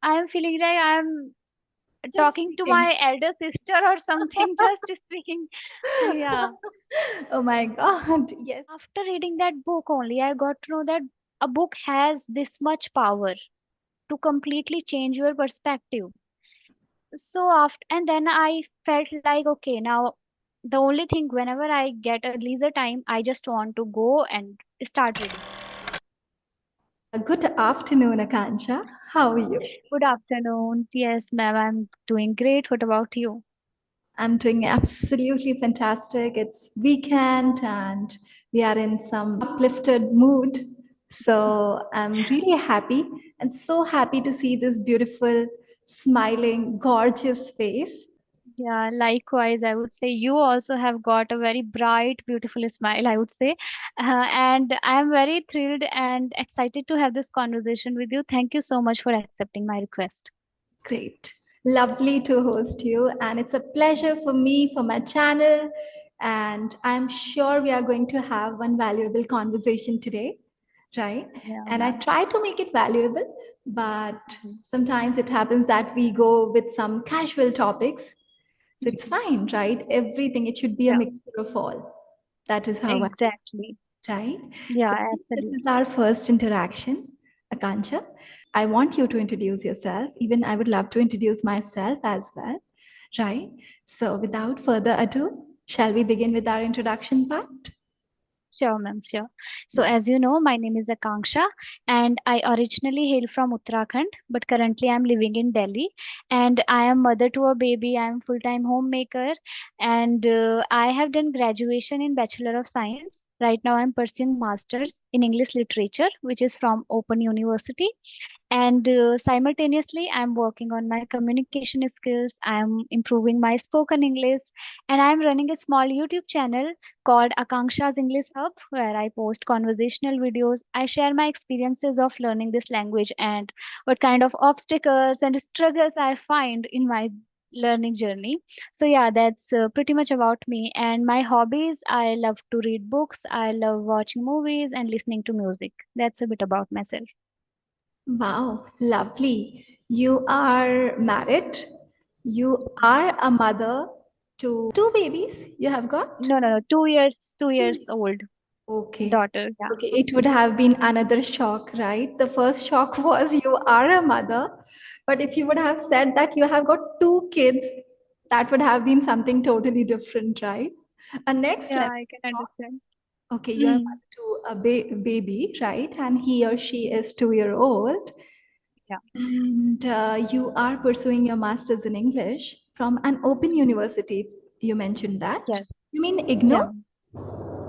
I am feeling like I'm Just talking to speaking. my elder sister or something, just speaking. Yeah. Oh my God. Yes. After reading that book only, I got to know that a book has this much power to completely change your perspective. So after, and then I felt like, okay, now the only thing whenever I get a leisure time, I just want to go and start reading. Good afternoon, Akansha. How are you? Good afternoon. Yes, ma'am, I'm doing great. What about you? I'm doing absolutely fantastic. It's weekend and we are in some uplifted mood. So I'm really happy and so happy to see this beautiful, smiling, gorgeous face. Yeah, likewise, I would say you also have got a very bright, beautiful smile, I would say. And I am very thrilled and excited to have this conversation with you. Thank you so much for accepting my request. Great. Lovely to host you. And it's a pleasure for me, for my channel. And I'm sure we are going to have one valuable conversation today, right? Yeah, And I ma'am. try to make it valuable, but Mhm. sometimes it happens that we go with some casual topics. So it's Mhm. fine, right? Everything, it should be a Yeah, mixture of all. That is how I, exactly. right? So Yeah, since this is absolutely. our first interaction, Akansha, I want you to introduce yourself. Even I would love to introduce myself as well, right? So without further ado, shall we begin with our introduction part? Sure, ma'am, sure. So, Yes. as you know, my name is Akanksha, and I originally hail from Uttarakhand, but currently I'm living in Delhi. And I am mother to a baby. I am full-time homemaker, and I have done graduation in Bachelor of Science. Right now, I'm pursuing masters in English literature, which is from Open University. And simultaneously, I'm working on my communication skills. I'm improving my spoken English, and I'm running a small YouTube channel called Akanksha's English Hub, where I post conversational videos. I share my experiences of learning this language and what kind of obstacles and struggles I find in my learning journey. So yeah, that's pretty much about me. And my hobbies, I love to read books, I love watching movies and listening to music. That's a bit about myself. Wow, lovely. You are married. You are a mother to two babies you have got? No, no, no. 2 years, two Two. years old Okay. daughter. Yeah. Okay, it would have been another shock, right? The first shock was you are a mother, but if you would have said that you have got two kids, that would have been something totally different, right? A next Yeah, level I can shock. understand. Okay, you are Mm. mother to a baby, right? And he or she is 2 year old, Yeah. and you are pursuing your master's in English from an open university. You mentioned that. Yes. You mean Yeah. IGNO?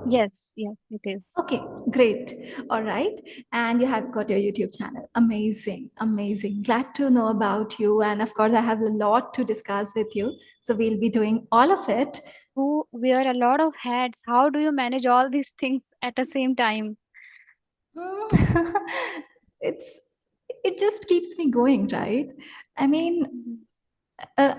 Yes. Yes, it is. Okay, great. All right. And you have got your YouTube channel. Amazing, amazing. Glad to know about you. And of course, I have a lot to discuss with you. So we'll be doing all of it. Who wear a lot of hats. How do you manage all these things at the same time? Hmm. it's it just keeps me going, right? I mean, Mhm. uh,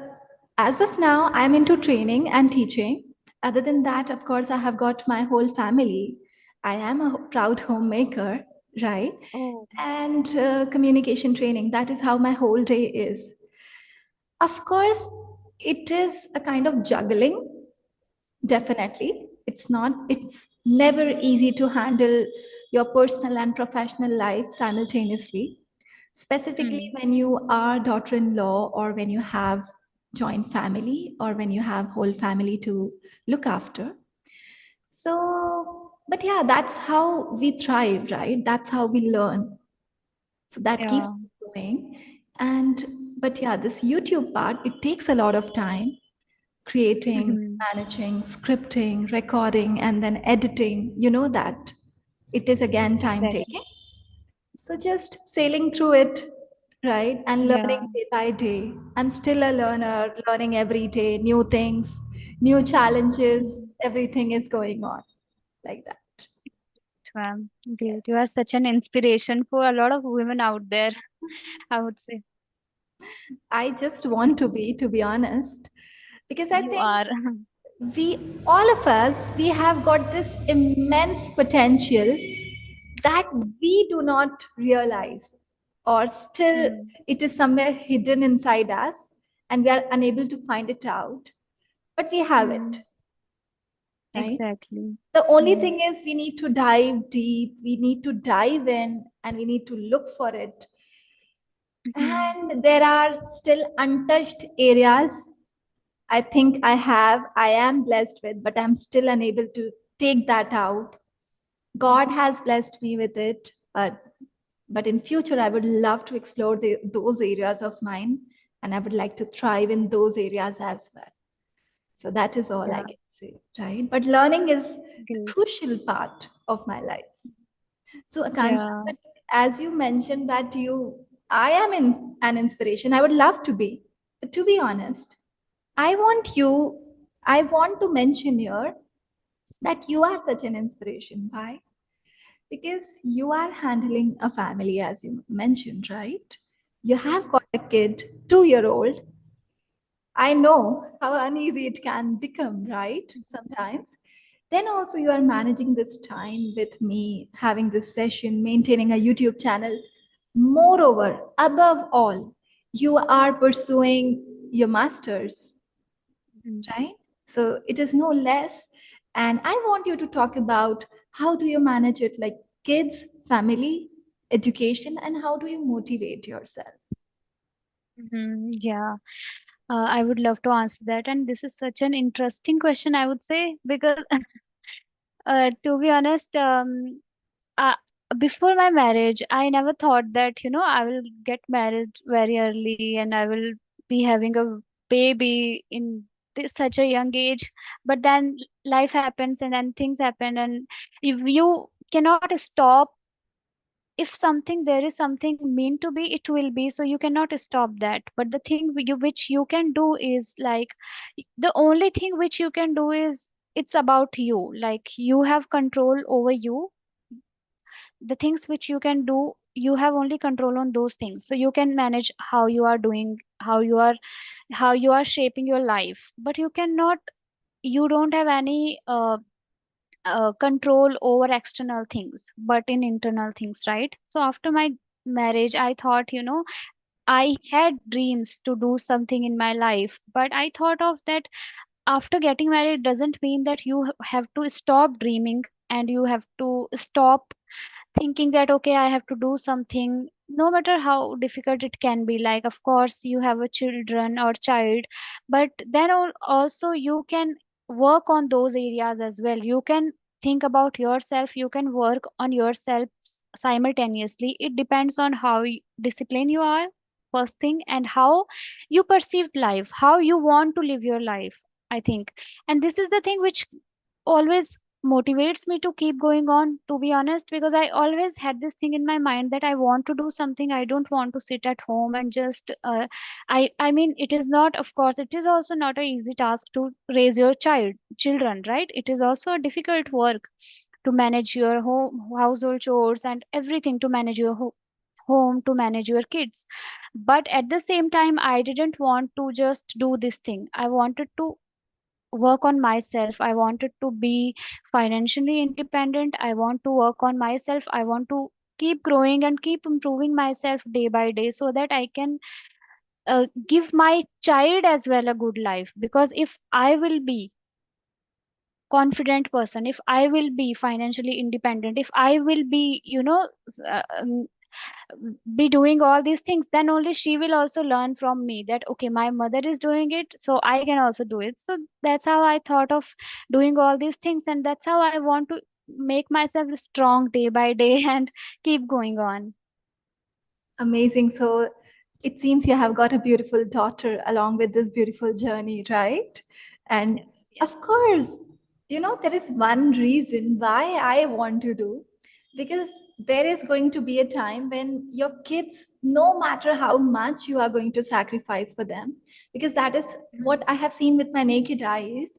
as of now, I'm into training and teaching. Other than that, of course, I have got my whole family. I am a proud homemaker, right? Oh, And communication training. That is how my whole day is. Of course, it is a kind of juggling, definitely. It's never easy to handle your personal and professional life simultaneously, specifically mm. when you are daughter-in-law or when you have joint family or when you have whole family to look after. So, but yeah, that's how we thrive, right? That's how we learn. So that keeps Yeah. going. And but yeah, this YouTube part, it takes a lot of time creating, Mhm. managing, scripting, recording, and then editing. You know that it is again time Exactly. taking. So just sailing through it, right? And learning Yeah. day by day. I'm still a learner, learning every day, new things, new challenges, Mhm. everything is going on like that. Ma'am, Yes. great. You are such an inspiration for a lot of women out there, I would say. I just want to be honest, because I You think are. we, all of us, we have got this immense potential that we do not realize. or still Mm. it is somewhere hidden inside us and we are unable to find it out, but we have it, Mm. right? Exactly. The only Mm. thing is we need to dive deep, we need to dive in, and we need to look for it. Mm. And there are still untouched areas I think I am blessed with, but I'm still unable to take that out. God has blessed me with it, but in future I would love to explore those areas of mine, and I would like to thrive in those areas as well. So that is all I Yeah. can say, right? But learning is a Great. crucial part of my life. So Akansha, Yeah. but as you mentioned that I am an inspiration. I would love to be, but to be honest, I want you, I want to mention here that you are such an inspiration. Why? Because you are handling a family, as you mentioned, right? You have got a kid, 2 year old. I know how uneasy it can become, right? Sometimes. Then also, you are managing this time with me, having this session, maintaining a YouTube channel. Moreover, above all, you are pursuing your master's, Mm. right? So it is no less. And I want you to talk about how do you manage it, like kids, family, education, and how do you motivate yourself? Yeah. I would love to answer that. And this is such an interesting question, I would say, because to be honest, uh, before my marriage, I never thought that, I will get married very early and I will be having a baby in such a young age. But then life happens and then things happen, and if you cannot stop, if something there is something meant to be, it will be, so you cannot stop that. But the thing which you can do is like, the only thing which you can do is, it's about you, like you have control over you. The things which you can do, you have only control on those things, so you can manage how you are doing, how you are shaping your life. But you don't have any control over external things, but in internal things, right? So after my marriage, I thought, I had dreams to do something in my life, but I thought of that after getting married doesn't mean that you have to stop dreaming, and you have to stop thinking that, okay, I have to do something, no matter how difficult it can be. Like, of course, you have a children or child, but then also you can work on those areas as well. You can think about yourself, you can work on yourself simultaneously. It depends on how disciplined you are, first thing, and how you perceive life, how you want to live your life, I think. And this is the thing which always motivates me to keep going on, to be honest, because I always had this thing in my mind that I want to do something. I don't want to sit at home and just I mean, it is not, of course, it is also not a easy task to raise your children, right? It is also a difficult work to manage your home, household chores, and everything, to manage your home, to manage your kids. But at the same time, I didn't want to just do this thing. I wanted to work on myself. I wanted to be financially independent. I want to work on myself. I want to keep growing and keep improving myself day by day, so that I can give my child as well a good life. Because if I will be confident person, if I will be financially independent, if I will be, be doing all these things, then only she will also learn from me that, okay, my mother is doing it, so I can also do it. So that's how I thought of doing all these things, and that's how I want to make myself strong day by day and keep going on. Amazing. So it seems you have got a beautiful daughter along with this beautiful journey, right? And Yes, yes. of course, there is one reason why I want to do, because there is going to be a time when your kids, no matter how much you are going to sacrifice for them, because that is what I have seen with my naked eyes.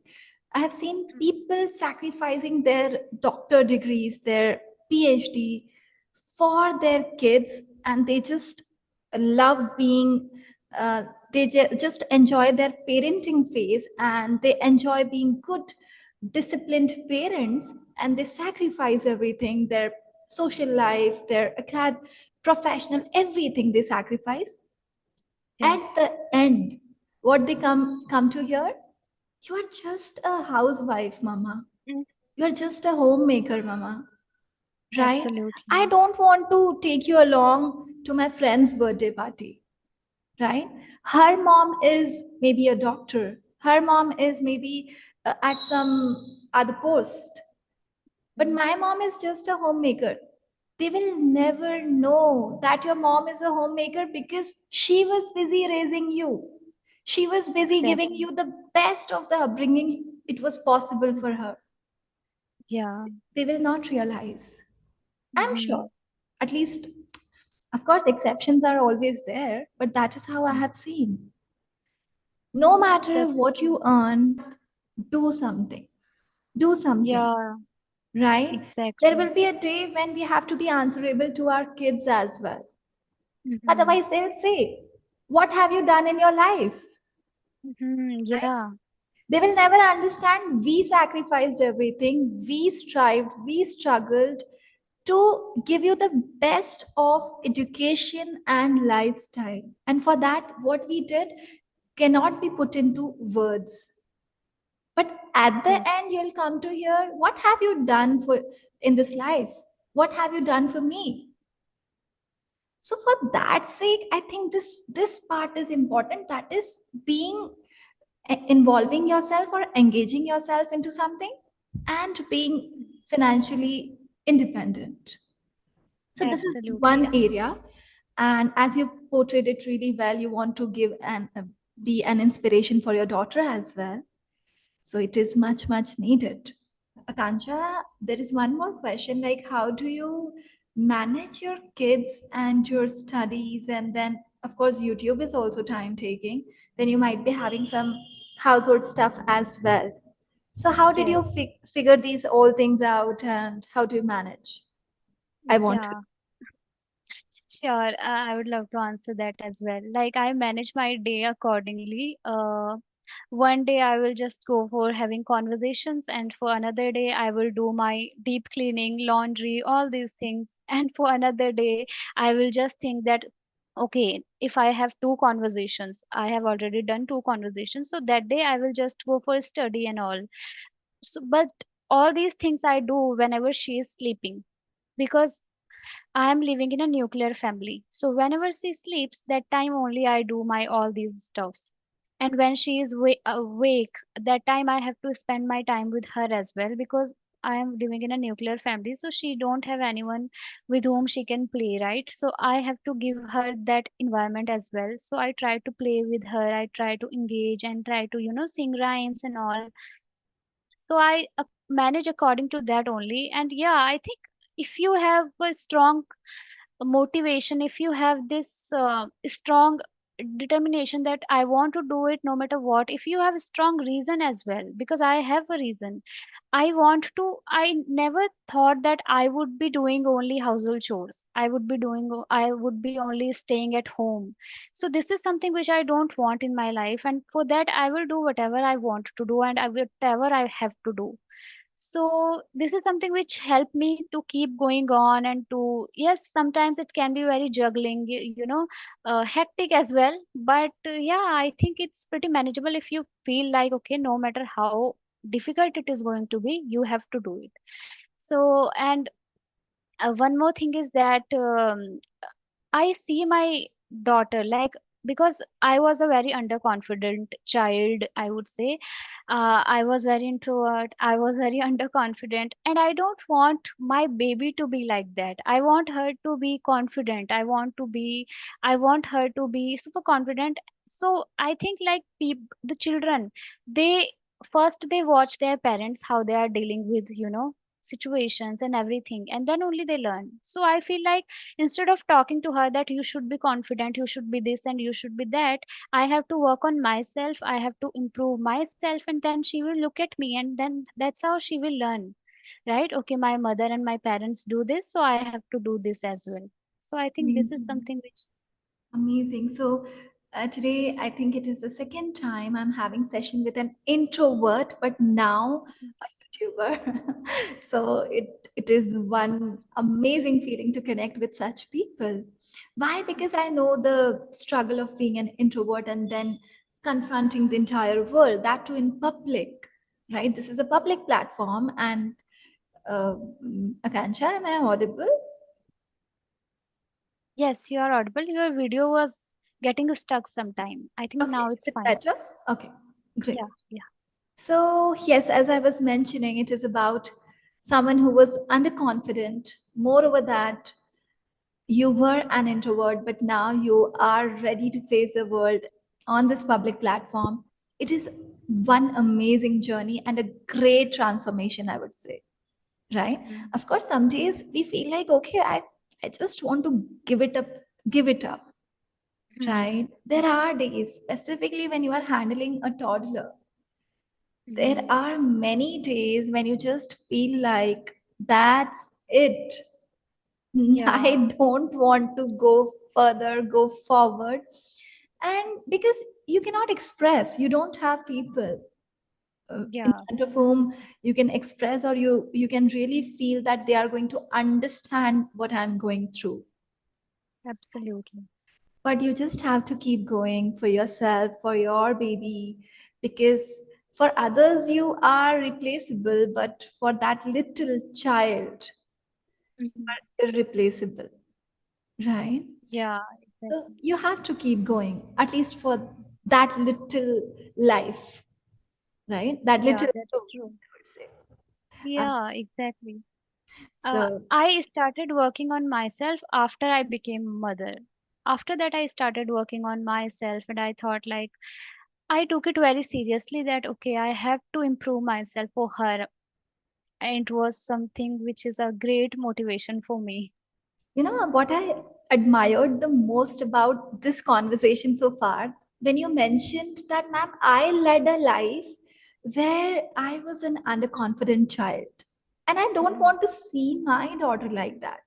I have seen people sacrificing their doctor degrees, their PhD for their kids, and they just love being just enjoy their parenting phase, and they enjoy being good disciplined parents, and they sacrifice everything, their social life, their professional, everything they sacrifice. Yeah. At the end, what they come to hear, you are just a housewife, mama. Mm, You are just a homemaker, mama. Right? I absolutely. don't want to take you along to my friend's birthday party. Right? Her mom is maybe a doctor. Her mom is maybe at some other post. But Mm, my mom is just a homemaker. They will never know that your mom is a homemaker because she was busy raising you. She was busy giving exactly. you the best of the upbringing it was possible Mm, for her. yeah. They will not realize. I'm Mm-hmm. sure. At least, of course, exceptions are always there, but that is how I Mm, have seen. No matter that's what you true. earn, do something. Do something, Yeah, right? There exactly. will be a day when we have to be answerable to our kids as well. Mm-hmm. Otherwise, they'll say, what have you done in your life? Mm-hmm. Right? Yeah, They will never understand we sacrificed everything, we strived, we struggled to give you the best of education and lifestyle. And for that, what we did cannot be put into words. But at the exactly. end, you'll come to hear, what have you done for in this life? What have you done for me? So for that sake, I think this part is important. That is being involving yourself or engaging yourself into something and being financially independent. So this is Absolutely. one area, and as you portrayed it really well, you want to give and be an inspiration for your daughter as well. So it is much needed. Akansha, there is one more question, like how do you manage your kids and your studies? And then, of course, YouTube is also time taking. Then you might be having some household stuff as well. So how did you Yes. figure these all things out and how do you manage? I want to. Yeah. Sure, I would love to answer that as well. Like I manage my day accordingly. One day I will just go for having conversations, and for another day I will do my deep cleaning, laundry, all these things. And for another day, I will just think that, okay, if I have two conversations, I have already done two conversations, so that day I will just go for study and all. So, but all these things I do whenever she is sleeping, because I am living in a nuclear family. So whenever she sleeps, that time only I do my all these stuffs. And when she is awake, that time I have to spend my time with her as well, because I am living in a nuclear family, so she don't have anyone with whom she can play, right? So I have to give her that environment as well. So I try to play with her, I try to engage and try to, sing rhymes and all. So I manage according to that only. And yeah, I think if you have a strong motivation, if you have this strong determination that I want to do it no matter what, if you have a strong reason as well, because I have a reason. I never thought that I would be doing only household chores. I would be only staying at home. So this is something which I don't want in my life, and for that I will do whatever I want to do, and whatever I have to do. So this is something which helped me to keep going on, and to, yes, sometimes it can be very juggling, hectic as well, but yeah, I think it's pretty manageable if you feel like, okay, no matter how difficult it is going to be, you have to do it. So, and one more thing is that I see my daughter, like, because I was a very underconfident child, I would say. I was very introvert, I was very underconfident, and I don't want my baby to be like that. I want her to be confident. I want her to be super confident. So I think like the children, they first they watch their parents how they are dealing with, situations and everything, and then only they learn. So I feel like instead of talking to her that you should be confident, you should be this and you should be that, I have to work on myself, I have to improve myself, and then she will look at me, and then that's how she will learn, right? Okay, my mother and my parents do this, so I have to do this as well. So I think this is Amazing. something which, Amazing. So today, I think it is the second time I'm having session with an introvert, but now a YouTuber. So it is one amazing feeling to connect with such people. Why? Because I know the struggle of being an introvert and then confronting the entire world, that too in public, right? This is a public platform, and Akansha, am I audible? Yes, you are audible. Your video was getting stuck sometime. I think Okay, now is it's it fine. better? Okay, great. Yeah, yeah. So, yes, as I was mentioning, it is about someone who was underconfident. Moreover, that you were an introvert, but now you are ready to face the world on this public platform. It is one amazing journey and a great transformation, I would say. Right? Mm, Of course, some days we feel like, okay, I just want to give it up. mm, Right? There are days, specifically when you are handling a toddler, there mm. are many days when you just feel like that's it. Yeah, I don't want to go further, go forward. And because you cannot express, you don't have people in yeah, front of whom you can express, or you can really feel that they are going to understand what I'm going through. absolutely. But you just have to keep going for yourself, for your baby, because for others you are replaceable, but for that little child, Mhm. irreplaceable, right? Yeah, So exactly. you have to keep going, at least for that little life, right? That Yeah, little that's soul, true. I would say. Um, Yeah, exactly. so I started working on myself after I became mother. After that, I started working on myself, and I thought like I took it very seriously that okay, I have to improve myself for her, and it was something which is a great motivation for me. you know what I admired the most about this conversation so far? When you mentioned that, ma'am, I led a life where I was an underconfident child. And I don't Mhm. want to see my daughter like that,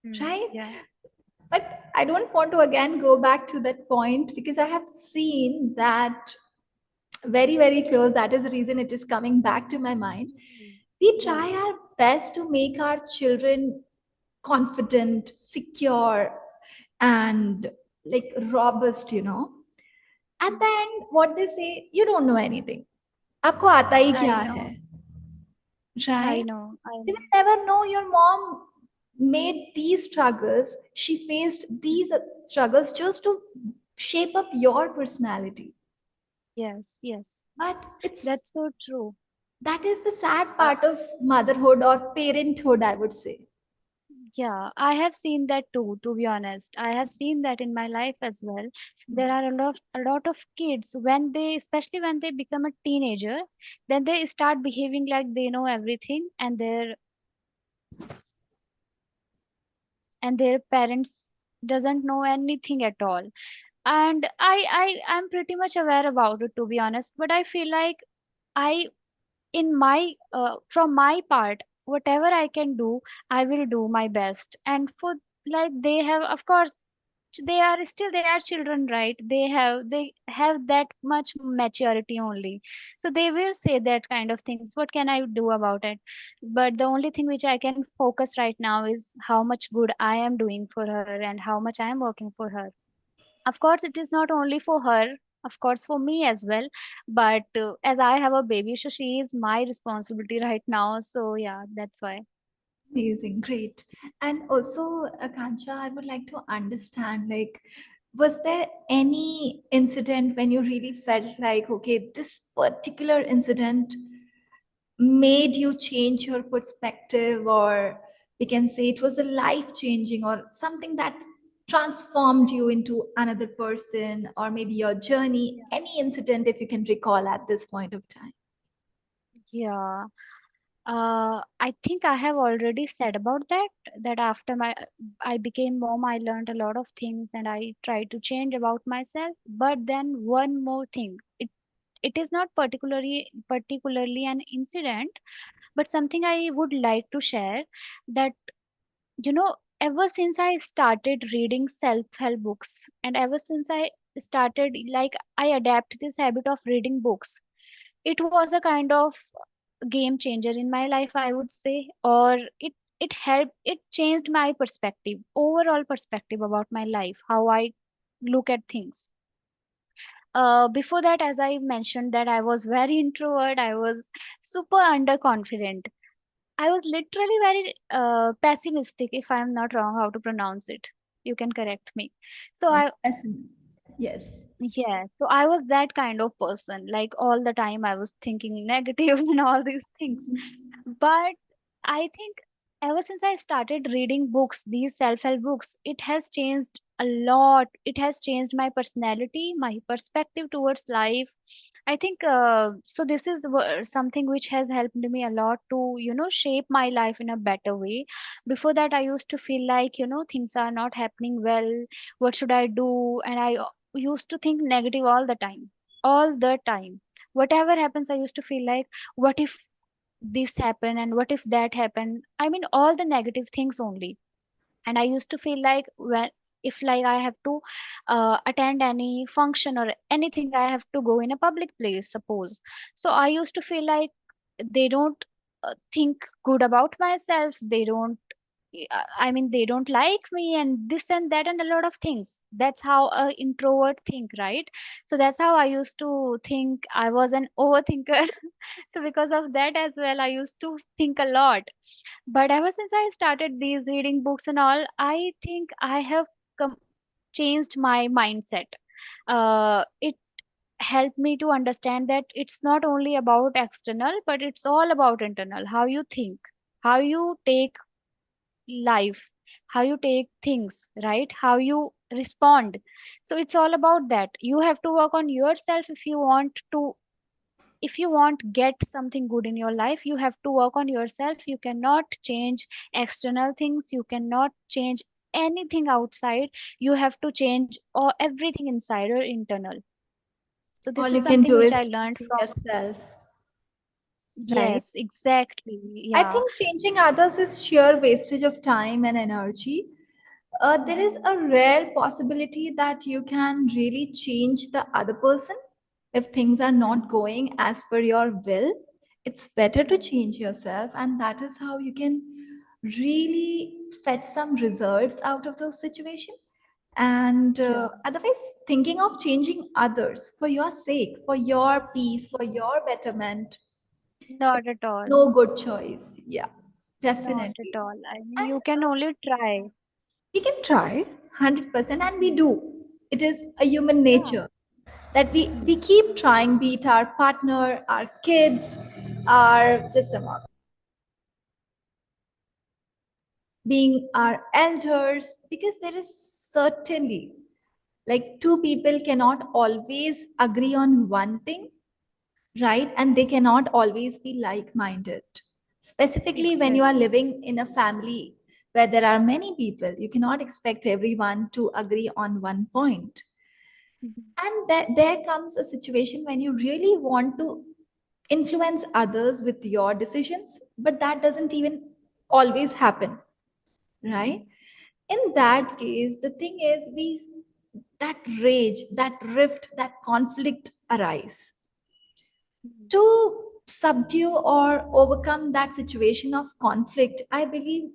Mm, right? yeah, But I don't want to again go back to that point because I have seen that very, very close. That is the reason it is coming back to my mind. We yeah, try our best to make our children confident, secure, and like robust, you know. At mm. the end, what they say, you don't know anything. आपको आता ही I क्या know, है, right? I They know. will never know your mom made these struggles. She faced these struggles just to shape up your personality. Yes, yes, But it's that's so true. that is the sad Uh, part of motherhood or parenthood, I would say. yeah, I have seen that too, to be honest. I have seen that in my life as well. There are a lot of kids when they, especially when they become a teenager, then they start behaving like they know everything, and their parents doesn't know anything at all. And I'm pretty much aware about it, to be honest. But I feel like I in my from my part, whatever I can do, I will do my best. And for like they have, of course, they are children, right? They have that much maturity only, so they will say that kind of things. What can I do about it? But the only thing which I can focus right now is how much good I am doing for her and how much I am working for her. Of course, it is not only for her, of course, for me as well. But as I have a baby, so she is my responsibility right now. So, yeah, that's why. Amazing, great. And also, Akansha, I would like to understand, like, was there any incident when you really felt like, okay, this particular incident made you change your perspective, or we can say it was a life changing or something that transformed you into another person, or maybe your journey, Yeah. any incident if you can recall at this point of time? Yeah. I think I have already said about that. That after I became mom, I learned a lot of things and I tried to change about myself. But then one more thing. It is not particularly an incident, but something I would like to share, that ever since I started reading self-help books, and ever since I started, like, I adapt this habit of reading books, it was a kind of game changer in my life, I would say, or it helped, it changed my perspective, overall perspective about my life, how I look at things. Before that, as I mentioned, that I was very introvert, I was super underconfident. I was literally very pessimistic, if I'm not wrong how to pronounce it. You can correct me. So Yeah, I, pessimist. Yes. yeah, so I was that kind of person. Like all the time I was thinking negative and all these things. But I think ever since I started reading books, these self-help books, it has changed a lot. It has changed my personality, my perspective towards life. I think so. This is something which has helped me a lot to, shape my life in a better way. Before that, I used to feel like, things are not happening well. What should I do? And I used to think negative all the time. All the time. Whatever happens, I used to feel like, what if this happened and what if that happened? I mean, all the negative things only. And I used to feel like, when if like I have to attend any function or anything, I have to go in a public place, suppose. So I used to feel like they don't think good about myself, they don't I mean, they don't like me, and this and that, and a lot of things. That's how a introvert think, right? So that's how I used to think. I was an overthinker. So because of that as well, I used to think a lot. But ever since I started these reading books and all, I think I have changed my mindset. It helped me to understand that it's not only about external, but it's all about internal. How you think, how you take life, how you take things, right? How you respond. So it's all about that. You have to work on yourself if you want to, if you want get something good in your life, you have to work on yourself. You cannot change external things, you cannot change anything outside. You have to change or everything inside or internal. So this All is you can something do which I is learned change from. yourself, right? Yes, exactly. I Yeah. think changing others is sheer wastage of time and energy. There is Mhm. a rare possibility that you can really change the other person if things are not Mhm. going as per your will. It's better to Mhm. change yourself, and that is how you can really fetch some results out of those situations. And Yeah, otherwise, thinking of changing others for your sake, for your peace, for your betterment, not at all. no good choice. Yeah, Not at definitely. all. I mean, And you can only try. we can try 100%, and we Mhm. do. It is a human Yeah. nature that we Mhm. keep trying, be it our partner, our kids, our just a moment, being our elders, because there is certainly like two people cannot always agree on one thing, right? And they cannot always be like minded. Specifically, when you are Exactly. living in a family where there are many people, you cannot expect everyone to agree on one point. Mhm. And there comes a situation when you really want to influence others with your decisions, but that doesn't even always happen, right? In that case, the thing is, we that rage, that rift, that conflict arise. Mhm. To subdue or overcome that situation of conflict, I believe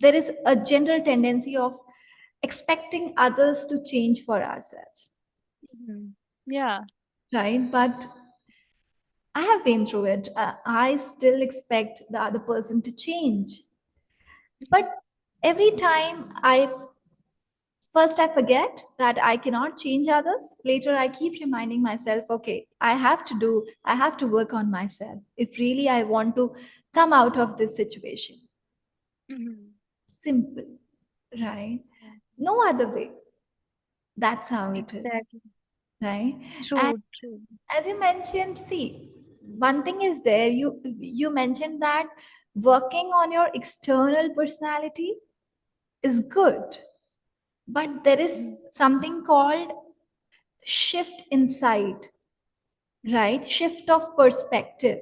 there is a general tendency of expecting others to change for ourselves, Mhm. Yeah. right? But I have been through it. I still expect the other person to change. But every time I forget that I cannot change others. Later, I keep reminding myself, okay, I have to work on myself if really I want to come out of this situation. Mhm. Simple, right? Yeah. No other way. That's how it is, Exactly. right? And True, true. as you mentioned, see, one thing is there. You mentioned that working on your external personality is good, but there is Mhm. something called shift inside, right? Shift of perspective.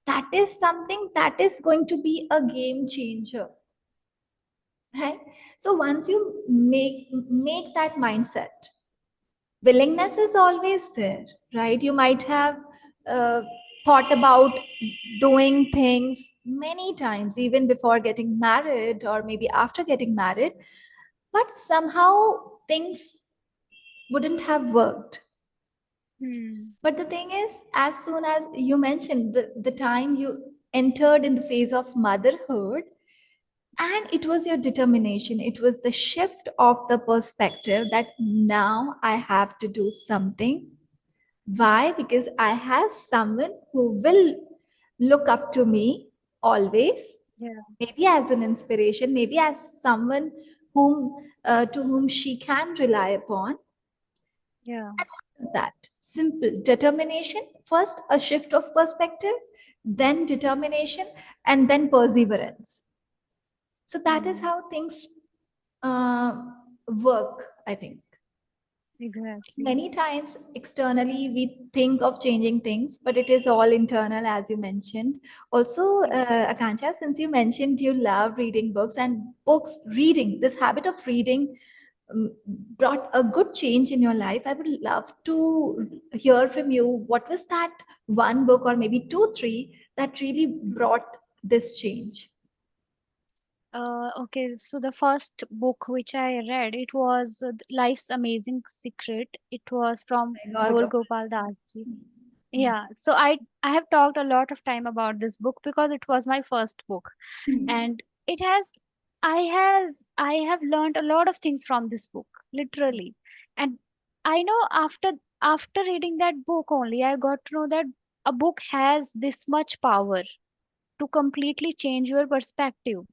That is something that is going to be a game changer, right? So once you make that mindset, willingness is always there, right? You might have uh, thought about doing things many times, even before getting married or maybe after getting married, but somehow things wouldn't have worked. Hmm. But the thing is, as soon as you mentioned the time you entered in the phase of motherhood, and it was your determination, it was the shift of the perspective that now I have to do something. Why? Because I have someone who will look up to me always, Yeah. maybe as an inspiration, maybe as someone whom to whom she can rely upon. Yeah. Is that simple determination? First, a shift of perspective, then determination, and then perseverance. So that is Hmm. how things uh, work, I think. Exactly. Many times externally we think of changing things, but it is all internal, as you mentioned. Also, Exactly. Akanksha, since you mentioned you love reading books, and books reading, this habit of reading um, brought a good change in your life. I would love to hear from you, what was that one book or maybe two, three that really brought this change? Okay, so the first book which I read, it was Life's Amazing Secret. It was from My God, Dol God. Gopal Das ji. Yeah, so I have talked a lot of time about this book because it was my first book, and it has I have learned a lot of things from this book, literally. And I know after reading that book only, I got to know that a book has this much power to completely change your perspective.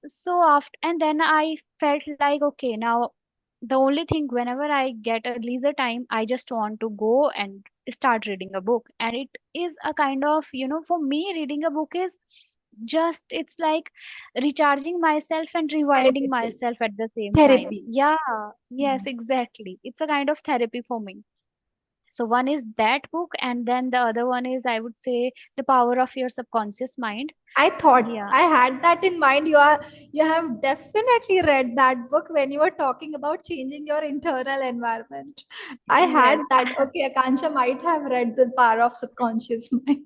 So after, and then I felt like, okay, now the only thing, whenever I get a leisure time, I just want to go and start reading a book. And it is a kind of, for me, reading a book is just, it's like recharging myself and rewinding Therapeutic. myself at the same time. Therapy. Yeah, yes, exactly, it's a kind of therapy for me. So one is that book, and then the other one is, I would say, The Power of Your Subconscious Mind. I thought Yeah. I had that in mind. You have definitely read that book when you were talking about changing your internal environment. I had Yes. that. Okay, Akansha might have read The Power of Subconscious Mind.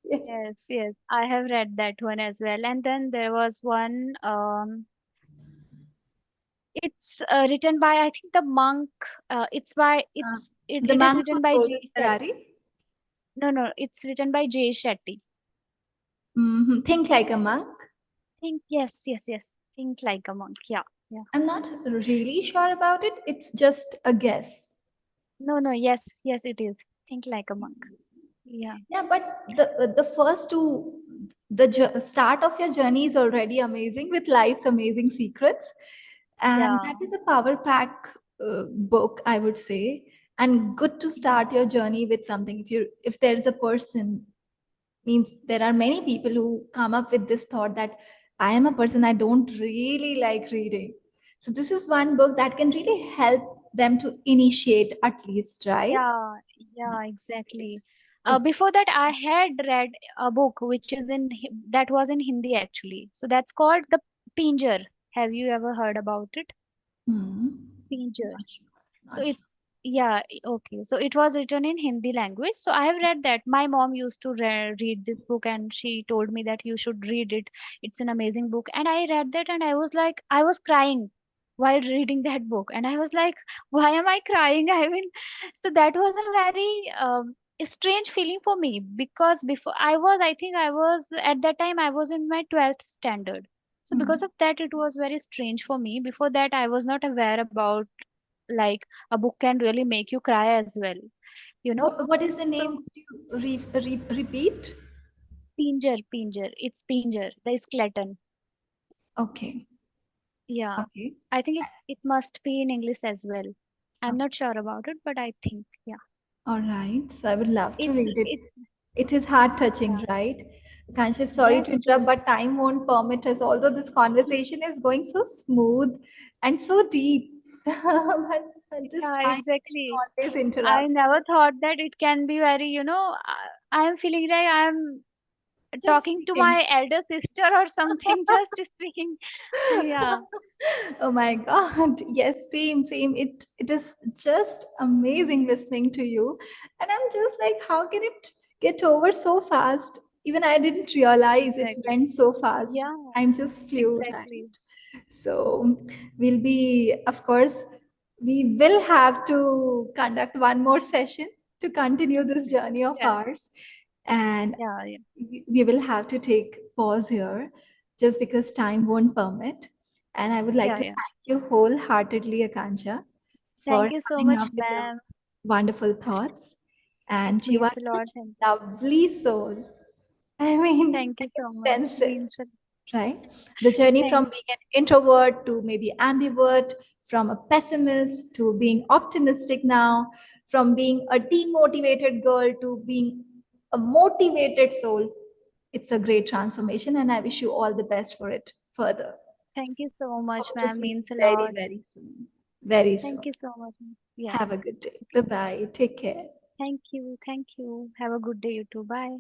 Yes. Yes, yes, I have read that one as well. And then there was one, it's written by, I think, the monk. Uh, the It is monk who written by sold Jay his Shetty. Ferrari. No, no, it's written by Jay Shetty. Think like a monk. Think, yes, yes, yes. Think like a monk. Yeah, yeah. I'm not really sure about it. It's just a guess. No, no, yes, yes, it is. Think like a monk. Yeah, Yeah, but the first two, start of your journey is already amazing with life's amazing secrets, and yeah, that is a power pack book, I would say, and good to start your journey with something. If there's a person, means there are many people who come up with this thought that I am a person, I don't really like reading. So this is one book that can really help them to initiate at least, right? yeah, yeah, exactly. Okay. Before that, I had read a book which is that was in Hindi actually. So that's called The Pinjar. Have you ever heard about it? Hmm. Pinjar. Not sure. So Not sure. it's, yeah, okay. So it was written in Hindi language. So I have read that. My mom used to read this book, and she told me that you should read it. It's an amazing book. And I read that, and I was like, I was crying while reading that book. And I was like, why am I crying? I mean, so that was a very strange feeling for me, because before I think I was, at that time, I was in my 12th standard. So because Hmm. of that, it was very strange for me. Before that, I was not aware about, like, a book can really make you cry as well, you know What is the so name? Could you repeat? Pinjar, it's Pinjar, the skeleton. Okay. Yeah, Okay. I think it must be in English as well. I'm Okay. not sure about it, but I think, yeah. All right. So I would love to it's read it. it's It is heart touching, Yeah, right? Kansha, sorry yes, to it is. interrupt, but time won't permit us. Although this conversation is going so smooth and so deep, but this Yeah, time exactly. always I interrupt. never thought that it can be very, I'm feeling like I'm Just talking to speaking. my elder sister or something, just speaking. Yeah. Oh my God. Yes, same, same. It is just amazing listening to you. And I'm just like, how can it get over so fast. Even I didn't realize it Exactly. went so fast. Yeah, Time just flew, right? exactly. So we'll be, of course, we will have to conduct one more session to continue this journey of Yeah, ours. And yeah, yeah, we will have to take pause here just because time won't permit. And I would like yeah, to yeah. thank you wholeheartedly, Akansha, for Thank you so coming much, up with your ma'am. wonderful thoughts. And she was Means a lot. such a lovely soul. I mean, Thank I you can so much. sense it, Means a right? The journey from thank. being an introvert to maybe ambivert, from a pessimist to being optimistic now, from being a demotivated girl to being a motivated soul. It's a great transformation, and I wish you all the best for it further. Thank you so much, Hope to ma'am. see you Means a very, lot. very soon. Very Thank soon. you so much. Yeah. Have a good day. Bye bye. Take care. Thank you. Thank you. Have a good day, you too. Bye.